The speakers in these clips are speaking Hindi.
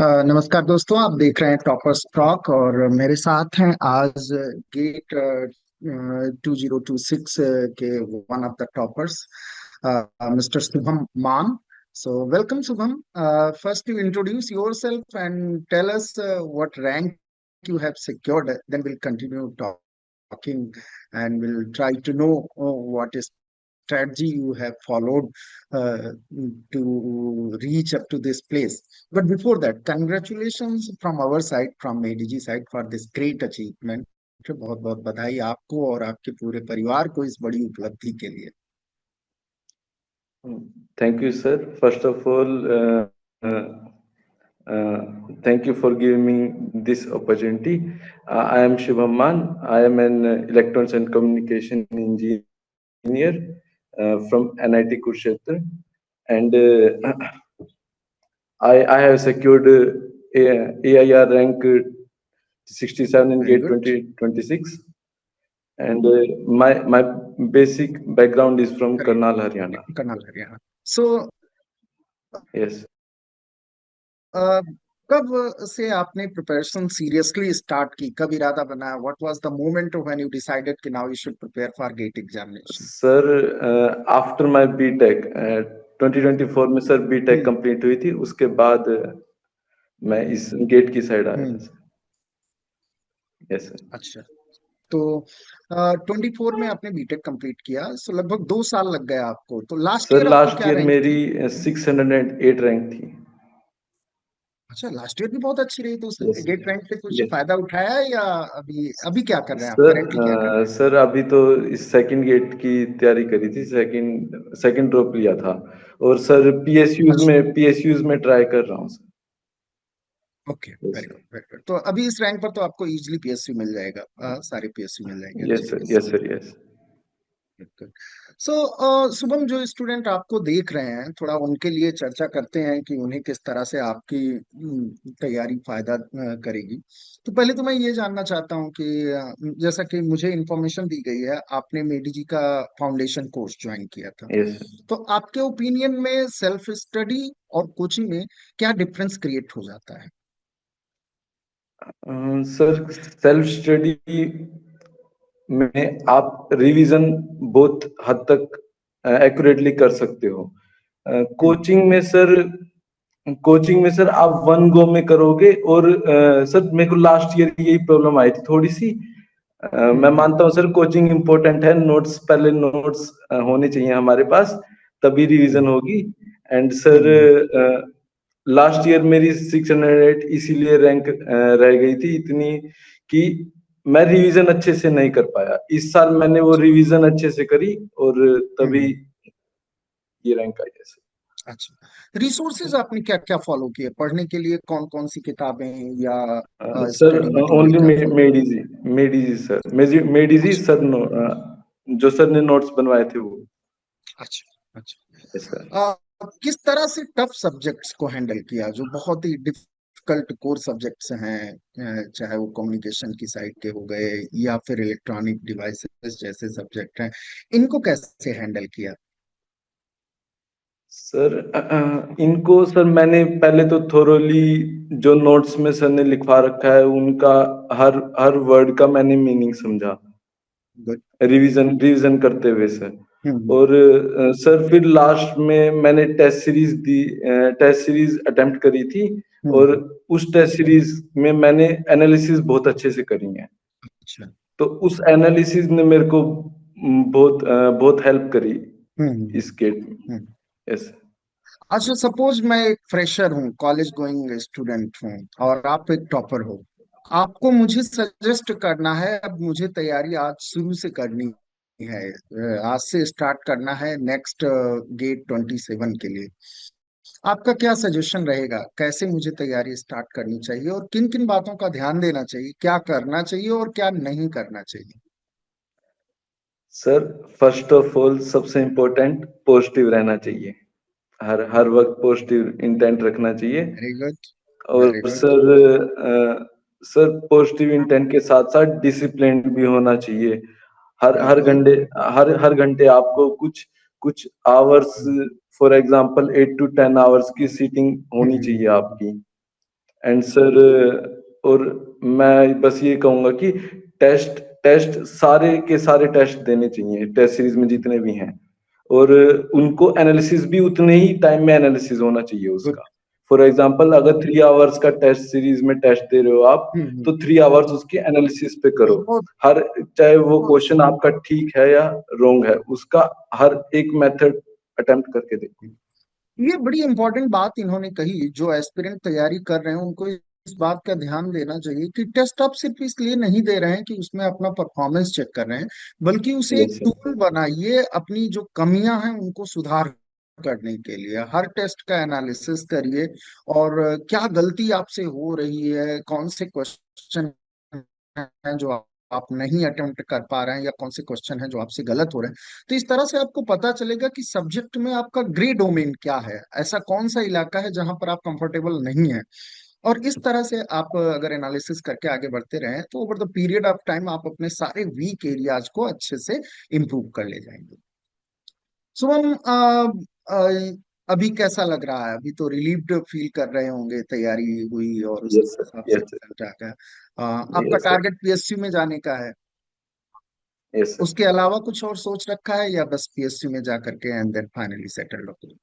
नमस्कार दोस्तों, आप देख रहे हैं टॉपर्स टॉक और मेरे साथ हैं आज गेट 2026 के one of the toppers, mister Shubham Maan. So welcome Shubham. First you introduce yourself and tell us what rank you have secured, then we'll continue talking and we'll try to know what is strategy you have followed uh, to reach up to this place. But before that, congratulations from our side, from ADG side, for this great achievement. बहुत बहुत बधाई आपको और आपके पूरे परिवार को इस बड़ी उपलब्धि के लिए. Thank you, sir. First of all, uh, uh, thank you for giving me this opportunity. I am Shubham Man. I am an electronics and communication engineer from NIT Kurukshetra, and I have secured AIR rank 67 in Very GATE good. 2026, and my basic background is from Correct. Karnal, Haryana. Karnal, Haryana. So, Yes. कब से आपने प्रिपरेशन सीरियसली स्टार्ट की, कब इरादा बनाया? What was the moment when you decided कि now you should prepare for GATE examination? Sir, after my BTech 2024 में सर बीटेक कंप्लीट हुई थी, उसके बाद मैं इस गेट की साइड आया था सर. Yes sir. अच्छा, तो 24 में आपने बीटेक कंप्लीट किया, सो लगभग 2 साल लग गए आपको. तो लास्ट सर ईयर आपकी लास्ट क्या ईयर रैंक मेरी थी? 608 रैंक थी. अच्छा, लास्ट ईयर भी बहुत अच्छी रही, तो उस यस गेट रैंक से कुछ यस फायदा उठाया है या अभी अभी क्या कर रहे हैं आप? सर. करेंटली क्या कर रहे हैं? सर अभी तो इस सेकंड गेट की तैयारी करी थी, सेकंड ड्रॉप लिया था, और सर अच्छा, पीएसयूज में ट्राई कर रहा हूँ sir. Okay, very good very good. तो अभी इस रैंक पर तो आपको इजीली पीएसयू मिल जाएगा. सारे पीएसयू मिल जाएंगे यस अच्छे sir PSU. Yes sir yes. So Shubham, जो स्टूडेंट आपको देख रहे हैं, थोड़ा उनके लिए चर्चा करते हैं कि उन्हें किस तरह से आपकी तैयारी फायदा करेगी. तो पहले तो मैं ये जानना चाहता हूँ कि जैसा कि मुझे इन्फॉर्मेशन दी गई है, आपने मेडीजी का फाउंडेशन कोर्स ज्वाइन किया था. यस तो आपके ओपिनियन में सेल्फ स्टडी और कोचिंग में क्या डिफरेंस क्रिएट हो जाता है? सर सेल्फ स्टडी में आप रिवीजन बहुत हद तक एक्यूरेटली कर सकते हो. हम्म, कोचिंग में सर आप वन गो में करोगे, और सर मेरे को लास्ट ईयर यही प्रॉब्लम आई थी थोड़ी सी. मैं हम्म, मानता हूँ सर कोचिंग इम्पोर्टेंट है, पहले नोट्स होने चाहिए हमारे पास, तभी रिवीजन हम्म, होगी. And sir hmm, last year मेरी 608 इसीलिए रैंक रह गई थी इतनी कि मैं रिवीजन अच्छे से नहीं कर पाया. इस साल मैंने वो रिवीजन अच्छे से करी, और तभी हम्म. ये रैंक आई है सर. अच्छा, रिसोर्सेज आपने क्या क्या फॉलो किए पढ़ने के लिए? कौन कौन सी किताबें या सर स्टडी मटेरियल ओनली क्या फॉलो किए? मेडिजी सर, मेडिजी अच्छा, सर जो सर ने नोट्स बनवाए थे वो. अच्छा, अच्छा. Yes sir. किस तरह से टफ सब्जेक्ट्स को हैंडल किया, जो बहुत ही डिफिकल्ट कोर सब्जेक्ट्स हैं, चाहे वो कम्युनिकेशन की साइड के हो गए या फिर इलेक्ट्रॉनिक डिवाइसेस जैसे सब्जेक्ट हैं, इनको कैसे हैंडल किया? सर इनको सर मैंने पहले तो थोरोली जो नोट्स में सर ने लिखवा रखा है उनका हर हर वर्ड का मैंने मीनिंग समझा, गुड. रिवीजन करते हुए सर. हम्म, और सर फिर लास्ट में मैंने टेस्ट सीरीज अटेम्प्ट करी थी, और हम्म. उस टेस्ट सीरीज में मैंने एनालिसिस बहुत अच्छे से करी है. अच्छा. तो उस एनालिसिस ने मेरे को बहुत हेल्प करी हम्म, इस गेट में. हम्म. यस. अच्छा, सपोज मैं एक फ्रेशर हूँ, कॉलेज गोइंग स्टूडेंट हूँ और आप एक टॉपर हो. आपको मुझे सजेस्ट करना है, अब मुझे तैयारी आज शुरू से करनी है, आज से स्टार्ट करना है नेक्स्ट गेट 27 के लिए. आपका क्या सजेशन रहेगा? कैसे मुझे तैयारी स्टार्ट करनी चाहिए और किन किन बातों का ध्यान देना चाहिए? क्या करना चाहिए और क्या नहीं करना चाहिए? सर फर्स्ट ऑफ ऑल सबसे इम्पोर्टेंट पॉजिटिव रहना चाहिए, हर हर वक्त पॉजिटिव इंटेंट रखना चाहिए. वेरी गुड, और very good. Sir positive intent के साथ साथ डिसिप्लिन भी होना चाहिए. हर हर बिल्कुल. घंटे हर घंटे आपको कुछ कुछ hours, for example 8 to 10 hours की सीटिंग होनी चाहिए आपकी. एंड सर और मैं बस ये कहूंगा कि टेस्ट टेस्ट सारे के सारे टेस्ट देने चाहिए टेस्ट सीरीज में जितने भी हैं, और उनको एनालिसिस भी उतने ही टाइम में एनालिसिस होना चाहिए गुड। उसका। फॉर एग्जांपल अगर 3 आवर्स का टेस्ट सीरीज में टेस्ट दे रहे हो आप, तो 3 आवर्स उसके एनालिसिस पे करो। बहुत हर चाहे वो क्वेश्चन आपका ठीक है या रॉन्ग है, उसका हर एक मेथड अटेम्प्ट करके देखो। ये बड़ी इंपॉर्टेंट बात इन्होंने कही, जो एस्पिरेंट तैयारी कर रहे हैं उनको इस बात का ध्यान देना चाहिए कि टेस्ट आप सिर्फ इसलिए नहीं दे रहे हैं कि उसमें अपना परफॉर्मेंस चेक कर रहे हैं, बल्कि उसे एक यस सर। टूल बनाइए अपनी जो कमियां हैं उनको सुधार करने के लिए। हर टेस्ट का एनालिसिस करिए और क्या गलती आपसे हो रही है, कौन से क्वेश्चन हैं जो आप नहीं अटेम्प्ट कर पा रहे हैं, या कौन से क्वेश्चन हैं जो आपसे गलत हो रहे हैं। तो इस तरह से आपको पता चलेगा कि सब्जेक्ट में आपका ग्रे डोमेन क्या है, ऐसा कौन सा इलाका है जहां पर आप कंफर्टेबल नहीं है। और इस तरह से आप अगर एनालिसिस करके आगे बढ़ते रहे तो over the period of time आप अपने सारे वीक एरियाज को अच्छे से इम्प्रूव कर ले जाएंगे। शुभम, अभी कैसा लग रहा है? अभी तो रिलीव्ड फील कर रहे होंगे, तैयारी हुई और उसके यस सर। हिसाब से यस सर। रिजल्ट आ गया। आपका यस सर। टारगेट पीएसयू में जाने का है, यस सर। उसके अलावा कुछ और सोच रखा है, या बस पीएसयू में जा करके एंड देन फाइनली सेटल्ड हो?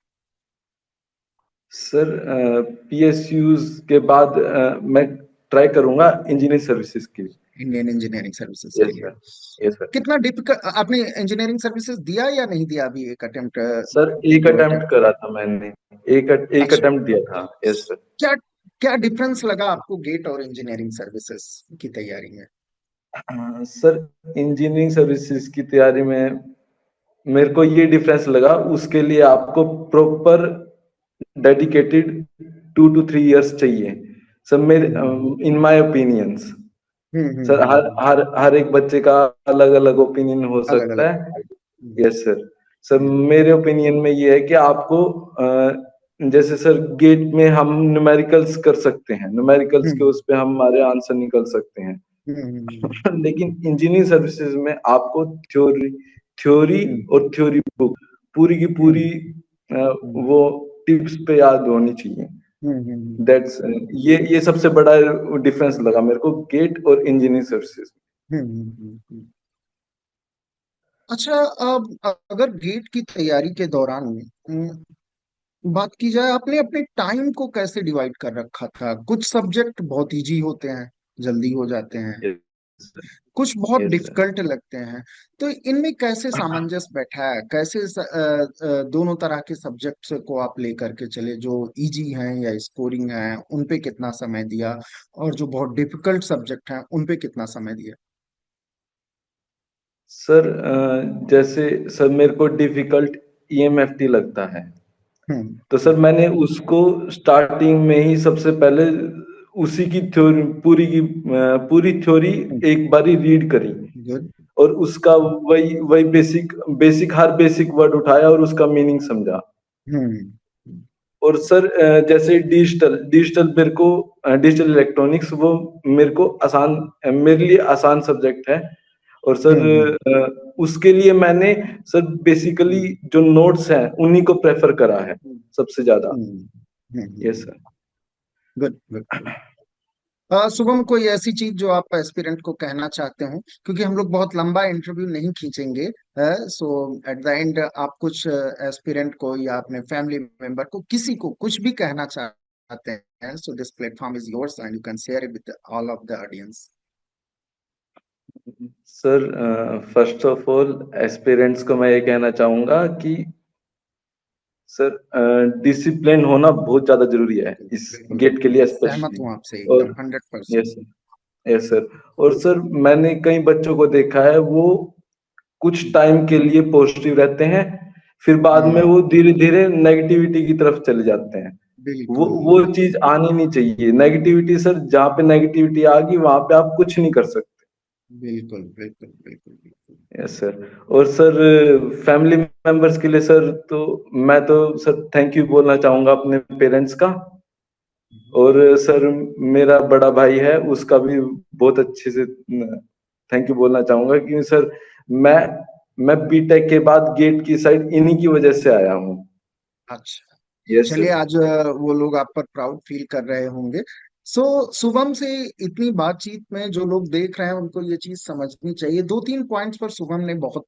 सर पीएसयूज के बाद मैं ट्राई करूंगा इंजीनियरिंग सर्विसेज के लिए। इंडियन इंजीनियरिंग सर्विसेज के यस लिए? सर। Yes sir. कितना डिफिकल्ट आपने इंजीनियरिंग सर्विसेज दिया या नहीं दिया? अभी एक अटेम्प्ट सर एक जो अटेम्प्ट अटेम्प्ट। करा था मैंने, एक अच्छा, अटेम्प्ट दिया था। Yes sir. क्या क्या डिफरेंस लगा आपको गेट और इंजीनियरिंग सर्विसेज की तैयारी में? सर इंजीनियरिंग सर्विसेज की तैयारी में मेरे को ये डिफरेंस लगा, उसके लिए आपको प्रॉपर डेडिकेटेड 2 to 3 years चाहिए सर, मेरे hmm in my opinions. Hmm sir hmm हर हर हर एक बच्चे का अलग अलग ओपिनियन हो अलग अलग। सकता है। Yes sir. सर मेरे ओपिनियन में ये है कि आपको जैसे सर गेट में हम न्यूमेरिकल्स कर सकते हैं, न्यूमेरिकल्स के हम्म उस पे हमारे आंसर निकल सकते हैं। हम्म लेकिन इंजीनियरिंग सर्विसेज में आपको थ्योरी थ्योरी हम्म और थ्योरी बुक पूरी की पूरी हम्म वो टिप्स पे याद होनी चाहिए। हम्म दैट्स ये सबसे बड़ा डिफरेंस लगा मेरे को गेट और इंजीनियरिंग सर्विसेज। अच्छा, अब अगर गेट की तैयारी के दौरान बात की जाए, आपने अपने टाइम को कैसे डिवाइड कर रखा था? कुछ सब्जेक्ट बहुत इजी होते हैं, जल्दी हो जाते हैं, कुछ बहुत यस सर। डिफिकल्ट लगते हैं। तो इनमें कैसे सामंजस्य बैठा है? कैसे दोनों तरह के सब्जेक्ट्स को आप लेकर के चले, जो इजी हैं या स्कोरिंग हैं उन पे कितना समय दिया, और जो बहुत डिफिकल्ट सब्जेक्ट हैं उन पे कितना समय दिया? सर जैसे सर मेरे को डिफिकल्ट ईएमएफटी लगता है, हम्म तो सर मैंने उसको स्टार्टिंग में ही सबसे पहले उसी की थ्योरी पूरी थ्योरी एक बारी रीड करी, गुड। और उसका वही वही बेसिक बेसिक हर बेसिक वर्ड उठाया और उसका मीनिंग समझा। हम्म और सर जैसे डिजिटल डिजिटल मेरे को डिजिटल इलेक्ट्रॉनिक्स वो मेरे को आसान मेरे लिए आसान सब्जेक्ट है। और सर हम्म उसके लिए मैंने सर बेसिकली जो नोट्स हैं उन्हीं को प्रेफर करा है सबसे ज्यादा। Yes sir. Good good. Shubham, कोई ऐसी चीज जो आप एस्पिरेंट को कहना चाहते हो? क्योंकि हम लोग बहुत लंबा इंटरव्यू नहीं खींचेंगे, सो एट द एंड आप कुछ एस्पिरेंट को या अपने फैमिली मेंबर को, किसी को कुछ भी कहना चाहते हैं, so this platform is yours and you can share it with all of the audience. Sir first of all aspirants को मैं ये कहना चाहूंगा कि सर डिसिप्लिन होना बहुत ज्यादा जरूरी है बिल्कुल इस बिल्कुल गेट के लिए सहमत स्पेशली। हूँ आपसे और एकदम 100%। Yes yes sir. और सर मैंने कई बच्चों को देखा है, वो कुछ टाइम के लिए पॉजिटिव रहते हैं, फिर बाद में हम्म वो धीरे धीरे नेगेटिविटी की तरफ चले जाते हैं। बिल्कुल वो चीज आनी नहीं चाहिए नेगेटिविटी सर, जहाँ पे नेगेटिविटी आ गई वहां पे आप कुछ नहीं कर सकते। बिल्कुल बिल्कुल बिल्कुल बिल्कुल। Yes sir. और सर फैमिली मेंबर्स के लिए सर, तो मैं तो सर थैंक यू बोलना चाहूंगा अपने पेरेंट्स का। और सर मेरा बड़ा भाई है, उसका भी बहुत अच्छे से थैंक यू बोलना चाहूंगा, क्योंकि सर मैं मैं बीटेक के बाद गेट की साइड इन्हीं की वजह से आया हूँ। अच्छा, यस चलिए सर। आज वो लोग आप पर प्राउड फील कर रहे होंगे। शुभम से इतनी बातचीत में जो लोग देख रहे हैं उनको ये चीज समझनी चाहिए। दो तीन पॉइंट्स पर शुभम ने बहुत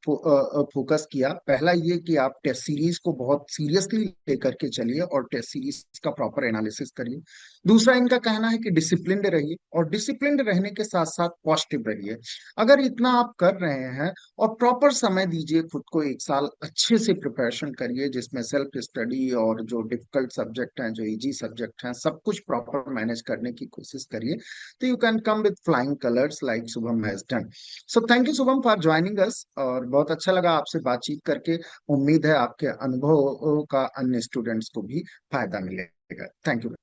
फोकस किया। पहला ये कि आप टेस्ट सीरीज को बहुत सीरियसली लेकर के चलिए और टेस्ट सीरीज का प्रॉपर एनालिसिस करिए। दूसरा, इनका कहना है कि डिसिप्लिन्ड रहिए, और डिसिप्लिन्ड रहने के साथ साथ पॉजिटिव रहिए। अगर इतना आप कर रहे हैं और प्रॉपर समय दीजिए खुद को, एक साल अच्छे से प्रिपरेशन करिए जिसमें सेल्फ स्टडी और जो डिफिकल्ट सब्जेक्ट हैं, जो इजी सब्जेक्ट हैं, सब कुछ प्रॉपर मैनेज करने की कोशिश करिए, तो you can come with flying colours like Shubham has done. So thank you Shubham for joining us, और बहुत अच्छा लगा आपसे बातचीत करके। उम्मीद है आपके अनुभव का अन्य स्टूडेंट्स को भी फायदा मिलेगा। Thank you.